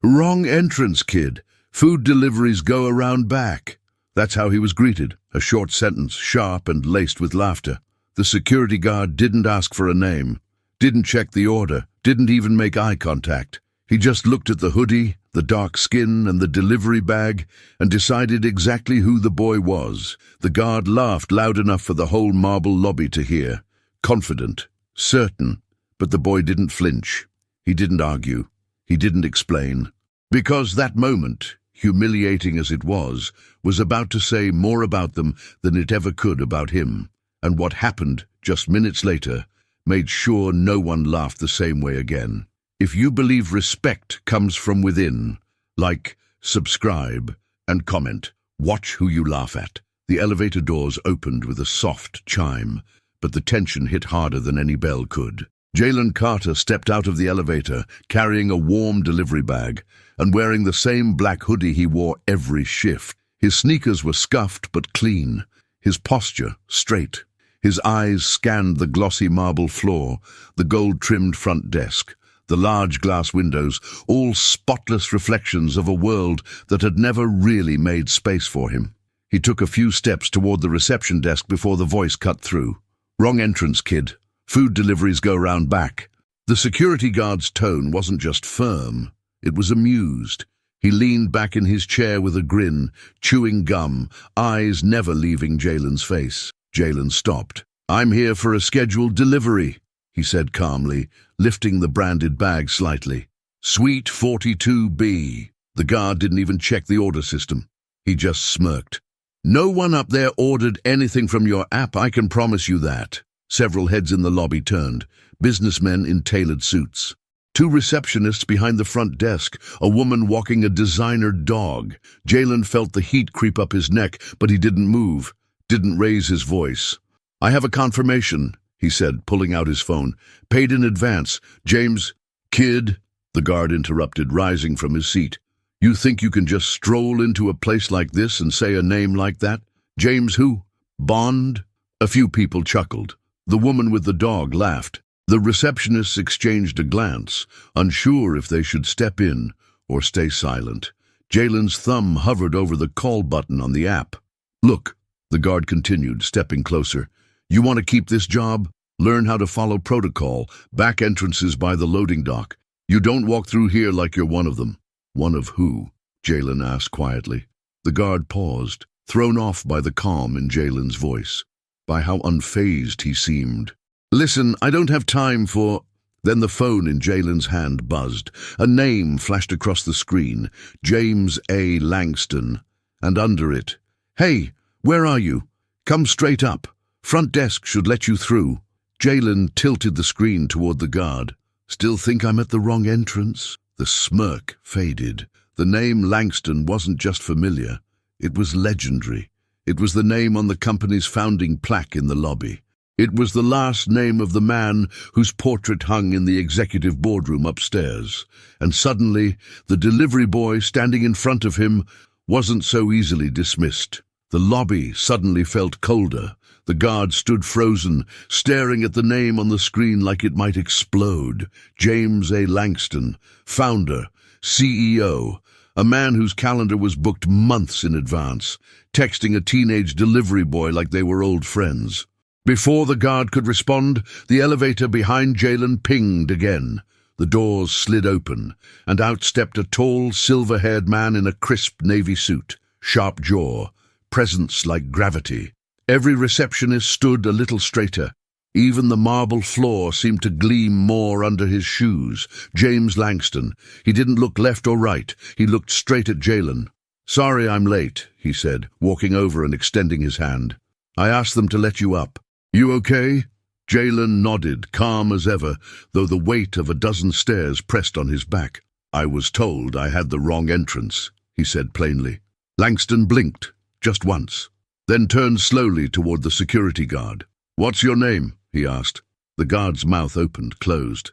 "Wrong entrance, kid. Food deliveries go around back." That's how he was greeted, a short sentence, sharp and laced with laughter. The security guard didn't ask for a name, didn't check the order, didn't even make eye contact. He just looked at the hoodie, the dark skin, and the delivery bag, and decided exactly who the boy was. The guard laughed loud enough for the whole marble lobby to hear. Confident, certain, but the boy didn't flinch. He didn't argue. He didn't explain. Because that moment, humiliating as it was about to say more about them than it ever could about him. And what happened just minutes later made sure no one laughed the same way again. If you believe respect comes from within, like, subscribe, and comment. Watch who you laugh at. The elevator doors opened with a soft chime, but the tension hit harder than any bell could. Jalen Carter stepped out of the elevator, carrying a warm delivery bag, and wearing the same black hoodie he wore every shift. His sneakers were scuffed but clean, his posture straight. His eyes scanned the glossy marble floor, the gold-trimmed front desk, the large glass windows, all spotless reflections of a world that had never really made space for him. He took a few steps toward the reception desk before the voice cut through. "Wrong entrance, kid. Food deliveries go round back." The security guard's tone wasn't just firm, it was amused. He leaned back in his chair with a grin, chewing gum, eyes never leaving Jalen's face. Jalen stopped. "I'm here for a scheduled delivery," he said calmly, lifting the branded bag slightly. "Suite 42B. The guard didn't even check the order system. He just smirked. "No one up there ordered anything from your app, I can promise you that." Several heads in the lobby turned, businessmen in tailored suits. Two receptionists behind the front desk, a woman walking a designer dog. Jalen felt the heat creep up his neck, but he didn't move, didn't raise his voice. "I have a confirmation," he said, pulling out his phone. "Paid in advance. James—" "Kid," the guard interrupted, rising from his seat. "You think you can just stroll into a place like this and say a name like that? James who? Bond?" A few people chuckled. The woman with the dog laughed. The receptionists exchanged a glance, unsure if they should step in or stay silent. Jalen's thumb hovered over the call button on the app. "Look," the guard continued, stepping closer. "You want to keep this job? Learn how to follow protocol. Back entrances by the loading dock. You don't walk through here like you're one of them." "One of who?" Jalen asked quietly. The guard paused, thrown off by the calm in Jalen's voice, by how unfazed he seemed. "Listen, I don't have time for—" Then the phone in Jalen's hand buzzed. A name flashed across the screen, James A. Langston, and under it, "Hey, where are you? Come straight up. Front desk should let you through." Jalen tilted the screen toward the guard. "Still think I'm at the wrong entrance?" The smirk faded. The name Langston wasn't just familiar, it was legendary. It was the name on the company's founding plaque in the lobby. It was the last name of the man whose portrait hung in the executive boardroom upstairs. And suddenly, the delivery boy standing in front of him wasn't so easily dismissed. The lobby suddenly felt colder. The guard stood frozen, staring at the name on the screen like it might explode. James A. Langston, founder, CEO, a man whose calendar was booked months in advance, texting a teenage delivery boy like they were old friends. Before the guard could respond, the elevator behind Jalen pinged again. The doors slid open, and out stepped a tall, silver-haired man in a crisp navy suit, sharp jaw, presence like gravity. Every receptionist stood a little straighter. Even the marble floor seemed to gleam more under his shoes. James Langston. He didn't look left or right. He looked straight at Jalen. "Sorry I'm late," he said, walking over and extending his hand. "I asked them to let you up." "You okay?" Jalen nodded, calm as ever, though the weight of a dozen stairs pressed on his back. "I was told I had the wrong entrance," he said plainly. Langston blinked, just once, then turned slowly toward the security guard. "What's your name?" he asked. The guard's mouth opened, closed.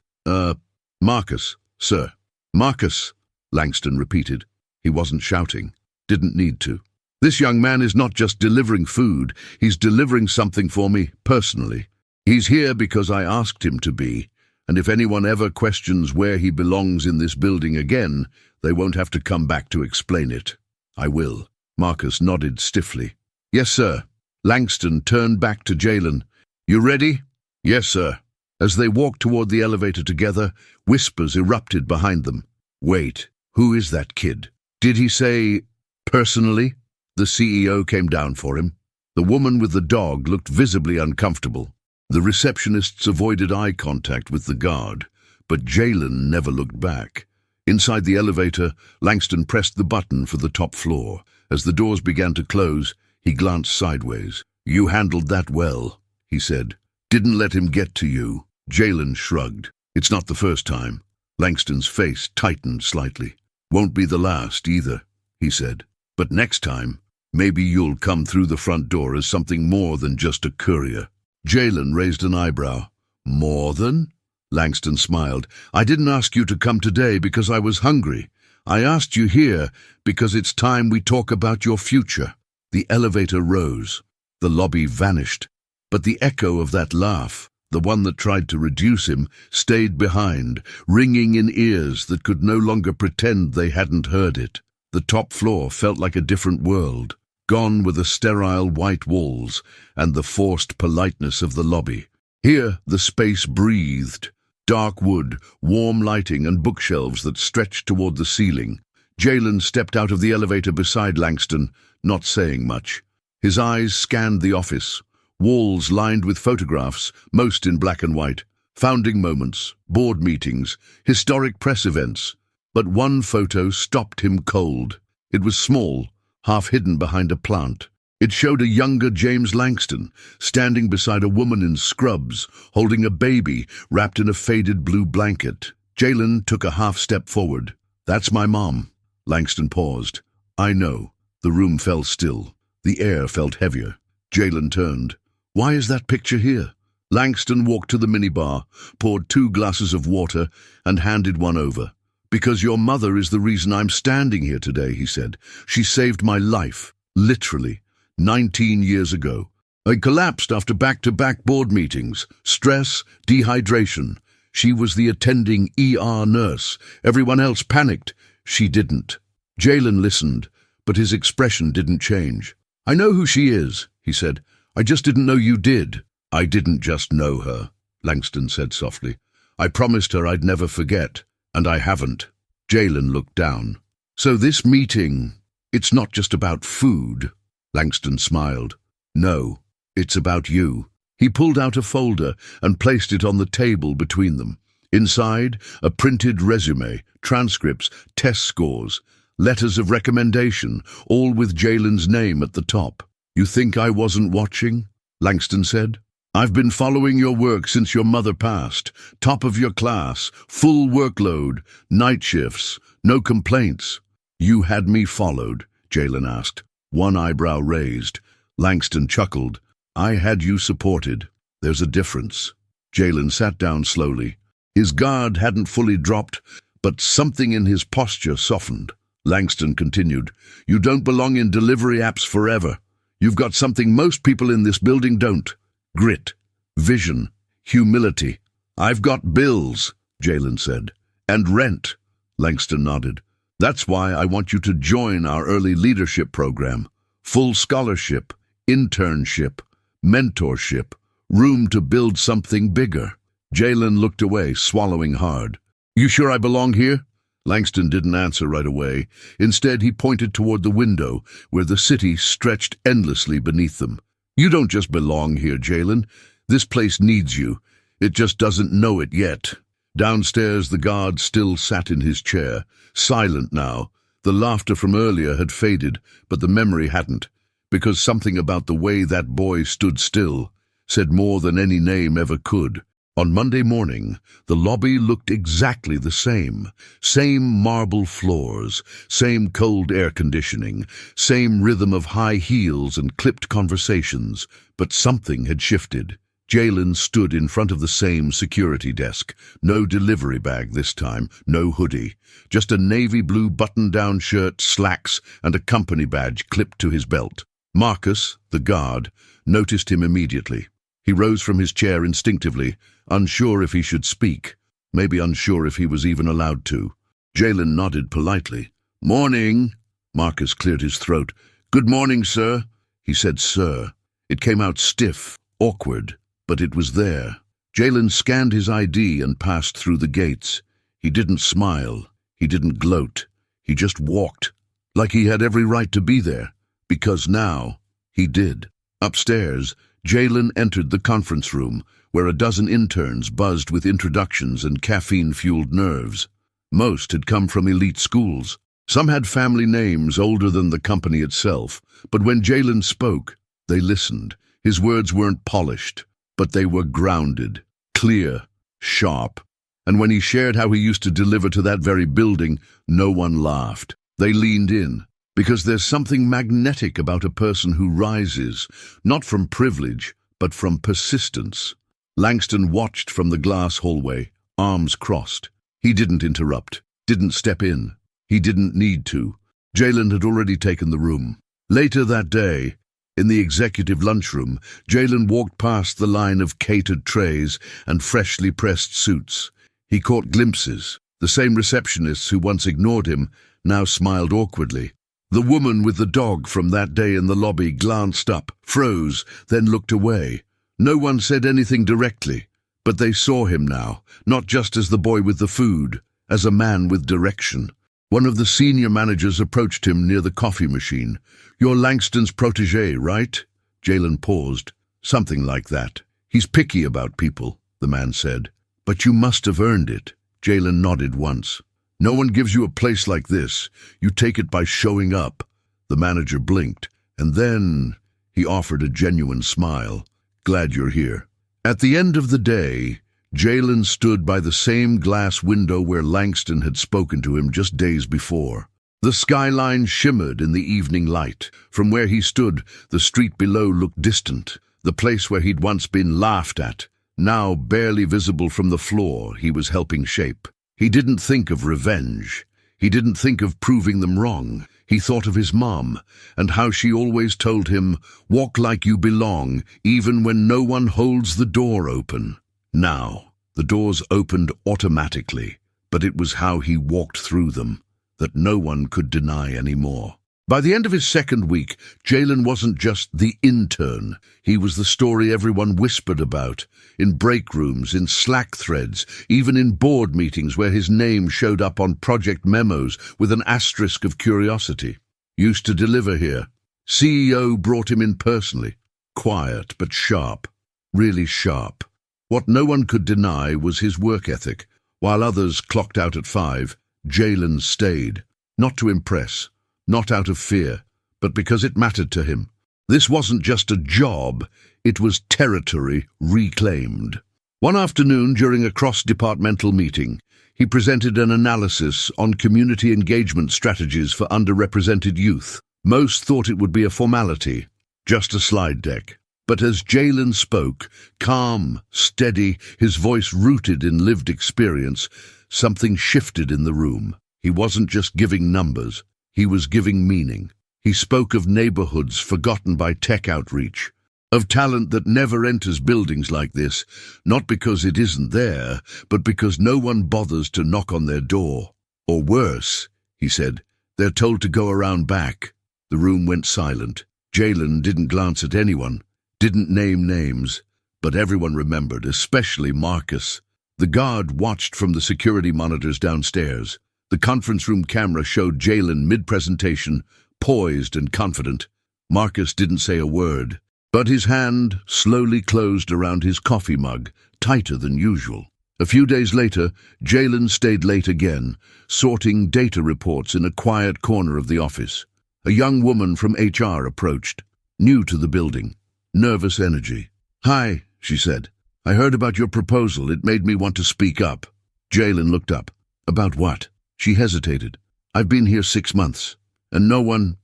Marcus, sir." "Marcus," Langston repeated. He wasn't shouting, didn't need to. "This young man is not just delivering food, he's delivering something for me personally. He's here because I asked him to be, And if anyone ever questions where he belongs in this building again, they won't have to come back to explain it. I will. Marcus nodded stiffly. Yes, sir. Langston turned back to Jalen. You ready? Yes, sir. As they walked toward the elevator together, whispers erupted behind them. Wait, who is that kid? Did he say, personally? The CEO came down for him. The woman with the dog looked visibly uncomfortable. The receptionists avoided eye contact with the guard, but Jalen never looked back. Inside the elevator, Langston pressed the button for the top floor. As the doors began to close, he glanced sideways. You handled that well, he said. Didn't let him get to you. Jalen shrugged. It's not the first time. Langston's face tightened slightly. Won't be the last either, he said. But next time, maybe you'll come through the front door as something more than just a courier. Jalen raised an eyebrow. More than? Langston smiled. I didn't ask you to come today because I was hungry. I asked you here because it's time we talk about your future. The elevator rose. The lobby vanished. But the echo of that laugh, the one that tried to reduce him, stayed behind, ringing in ears that could no longer pretend they hadn't heard it. The top floor felt like a different world, gone with the sterile white walls and the forced politeness of the lobby. Here the space breathed. Dark wood, warm lighting, and bookshelves that stretched toward the ceiling. Jalen stepped out of the elevator beside Langston, not saying much. His eyes scanned the office. Walls lined with photographs, most in black and white. Founding moments, board meetings, historic press events. But one photo stopped him cold. It was small, half hidden behind a plant. It showed a younger James Langston, standing beside a woman in scrubs, holding a baby wrapped in a faded blue blanket. Jalen took a half step forward. That's my mom. Langston paused. I know. The room fell still. The air felt heavier. Jalen turned. Why is that picture here? Langston walked to the minibar, poured 2 glasses of water, and handed one over. Because your mother is the reason I'm standing here today, he said. She saved my life, literally. 19 years ago. I collapsed after back-to-back board meetings, stress, dehydration. She was the attending ER nurse. Everyone else panicked. She didn't. Jalen listened, but his expression didn't change. I know who she is, he said. I just didn't know you did. I didn't just know her, Langston said softly. I promised her I'd never forget, and I haven't. Jalen looked down. So this meeting, it's not just about food. Langston smiled. No, it's about you. He pulled out a folder and placed it on the table between them. Inside, a printed resume, transcripts, test scores, letters of recommendation, all with Jalen's name at the top. You think I wasn't watching? Langston said. I've been following your work since your mother passed. Top of your class, full workload, night shifts, no complaints. You had me followed, Jalen asked. One eyebrow raised. Langston chuckled. I had you supported. There's a difference. Jalen sat down slowly. His guard hadn't fully dropped, but something in his posture softened. Langston continued. You don't belong in delivery apps forever. You've got something most people in this building don't. Grit, vision, humility. I've got bills, Jalen said. And rent. Langston nodded. That's why I want you to join our early leadership program. Full scholarship, internship, mentorship, room to build something bigger. Jalen looked away, swallowing hard. You sure I belong here? Langston didn't answer right away. Instead, he pointed toward the window, where the city stretched endlessly beneath them. You don't just belong here, Jalen. This place needs you. It just doesn't know it yet. Downstairs, the guard still sat in his chair, silent now. The laughter from earlier had faded, but the memory hadn't, because something about the way that boy stood still said more than any name ever could. On Monday morning, the lobby looked exactly the same. Same marble floors, same cold air conditioning, same rhythm of high heels and clipped conversations, but something had shifted. Jalen stood in front of the same security desk. No delivery bag this time, no hoodie. Just a navy blue button-down shirt, slacks, and a company badge clipped to his belt. Marcus, the guard, noticed him immediately. He rose from his chair instinctively, unsure if he should speak. maybe unsure if he was even allowed to. Jalen nodded politely. "Morning." Marcus cleared his throat. "Good morning, sir." He said sir. It came out stiff, awkward, but it was there. Jalen scanned his ID and passed through the gates. He didn't smile. He didn't gloat. He just walked, like he had every right to be there, because now he did. Upstairs, Jalen entered the conference room, where a dozen interns buzzed with introductions and caffeine-fueled nerves. Most had come from elite schools. Some had family names older than the company itself, but when Jalen spoke, they listened. His words weren't polished, but they were grounded, clear, sharp. And when he shared how he used to deliver to that very building, no one laughed. They leaned in, because there's something magnetic about a person who rises, not from privilege, but from persistence. Langston watched from the glass hallway, arms crossed. He didn't interrupt, didn't step in. He didn't need to. Jalen had already taken the room. Later that day, in the executive lunchroom, Jalen walked past the line of catered trays and freshly pressed suits. He caught glimpses. The same receptionists who once ignored him now smiled awkwardly. The woman with the dog from that day in the lobby glanced up, froze, then looked away. No one said anything directly, but they saw him now, not just as the boy with the food, as a man with direction. One of the senior managers approached him near the coffee machine. "You're Langston's protégé, right?" Jalen paused. "Something like that. He's picky about people," the man said. "But you must have earned it." Jalen nodded once. "No one gives you a place like this. You take it by showing up." The manager blinked, and then he offered a genuine smile. "Glad you're here." At the end of the day, Jalen stood by the same glass window where Langston had spoken to him just days before. The skyline shimmered in the evening light. From where he stood, the street below looked distant, the place where he'd once been laughed at, now barely visible from the floor he was helping shape. He didn't think of revenge. He didn't think of proving them wrong. He thought of his mom, and how she always told him, "Walk like you belong, even when no one holds the door open." Now, the doors opened automatically, but it was how he walked through them that no one could deny anymore. By the end of his second week, Jalen wasn't just the intern. He was the story everyone whispered about, in break rooms, in Slack threads, even in board meetings where his name showed up on project memos with an asterisk of curiosity. Used to deliver here. CEO brought him in personally. Quiet, but sharp. Really sharp. What no one could deny was his work ethic. While others clocked out at 5, Jalen stayed. Not to impress, not out of fear, but because it mattered to him. This wasn't just a job, it was territory reclaimed. One afternoon during a cross-departmental meeting, he presented an analysis on community engagement strategies for underrepresented youth. Most thought it would be a formality, just a slide deck. But as Jalen spoke, calm, steady, his voice rooted in lived experience, something shifted in the room. He wasn't just giving numbers, he was giving meaning. He spoke of neighborhoods forgotten by tech outreach, of talent that never enters buildings like this, not because it isn't there, but because no one bothers to knock on their door. Or worse, he said, they're told to go around back. The room went silent. Jalen didn't glance at anyone, didn't name names, but everyone remembered, especially Marcus. The guard watched from the security monitors downstairs. The conference room camera showed Jalen mid-presentation, poised and confident. Marcus didn't say a word, but his hand slowly closed around his coffee mug, tighter than usual. A few days later, Jalen stayed late again, sorting data reports in a quiet corner of the office. A young woman from HR approached, new to the building, nervous energy. "Hi," she said. "I heard about your proposal. It made me want to speak up." Jalen looked up. "About what?" She hesitated. "I've been here 6 months, and no one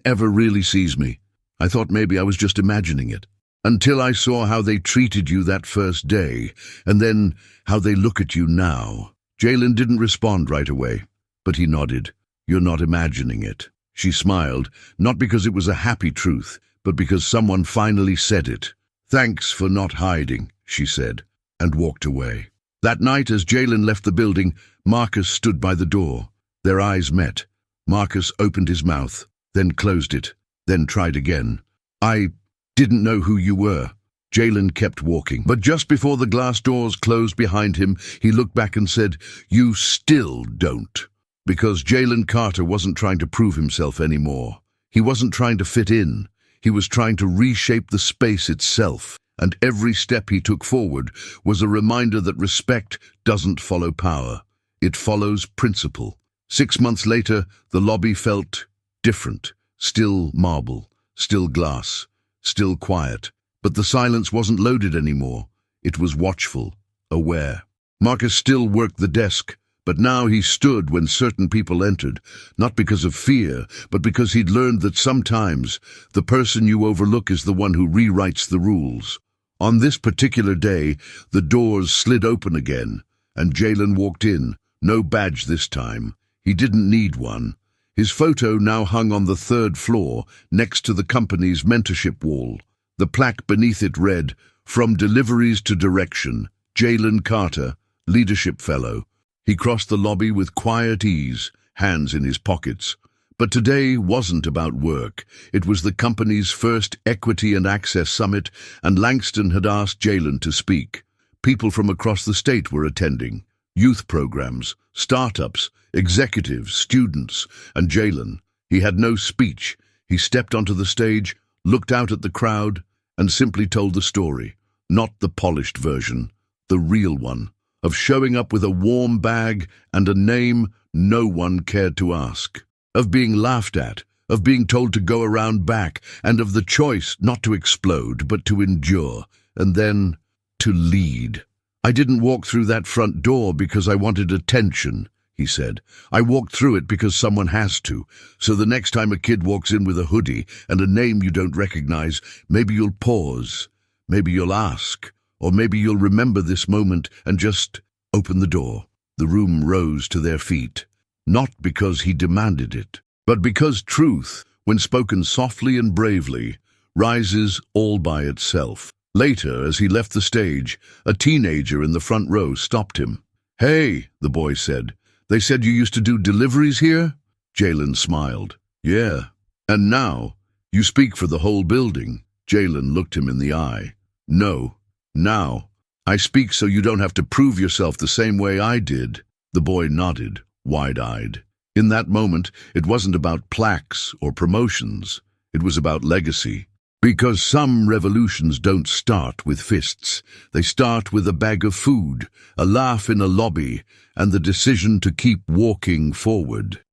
ever really sees me. I thought maybe I was just imagining it. Until I saw how they treated you that first day, and then how they look at you now." Jalen didn't respond right away, but he nodded. "You're not imagining it." She smiled, not because it was a happy truth, but because someone finally said it. "Thanks for not hiding," she said, and walked away. That night, as Jalen left the building, Marcus stood by the door. Their eyes met. Marcus opened his mouth, then closed it, then tried again. "I didn't know who you were." Jalen kept walking, but just before the glass doors closed behind him, he looked back and said, "You still don't." Because Jalen Carter wasn't trying to prove himself anymore. He wasn't trying to fit in. He was trying to reshape the space itself, and every step he took forward was a reminder that respect doesn't follow power. It follows principle. 6 months later, the lobby felt different. Still marble, still glass, still quiet. But the silence wasn't loaded anymore. It was watchful, aware. Marcus still worked the desk, but now he stood when certain people entered, not because of fear, but because he'd learned that sometimes the person you overlook is the one who rewrites the rules. On this particular day, the doors slid open again, and Jalen walked in, no badge this time. He didn't need one. His photo now hung on the 3rd floor, next to the company's mentorship wall. The plaque beneath it read, "From Deliveries to Direction, Jalen Carter, Leadership Fellow." He crossed the lobby with quiet ease, hands in his pockets. But today wasn't about work. It was the company's first Equity and Access Summit, and Langston had asked Jalen to speak. People from across the state were attending. Youth programs, startups, executives, students, and Jalen. He had no speech. He stepped onto the stage, looked out at the crowd, and simply told the story. Not the polished version, the real one, of showing up with a warm bag and a name no one cared to ask, of being laughed at, of being told to go around back, and of the choice not to explode, but to endure, and then to lead. "I didn't walk through that front door because I wanted attention," he said. "I walked through it because someone has to. So the next time a kid walks in with a hoodie and a name you don't recognize, maybe you'll pause, maybe you'll ask, or maybe you'll remember this moment and just open the door." The room rose to their feet, not because he demanded it, but because truth, when spoken softly and bravely, rises all by itself. Later, as he left the stage, a teenager in the front row stopped him. "Hey," the boy said, "they said you used to do deliveries here?" Jalen smiled. "Yeah. And now, you speak for the whole building." Jalen looked him in the eye. "No. Now, I speak so you don't have to prove yourself the same way I did." The boy nodded, wide-eyed. In that moment, it wasn't about plaques or promotions. It was about legacy. Because some revolutions don't start with fists. They start with a bag of food, a laugh in a lobby, and the decision to keep walking forward.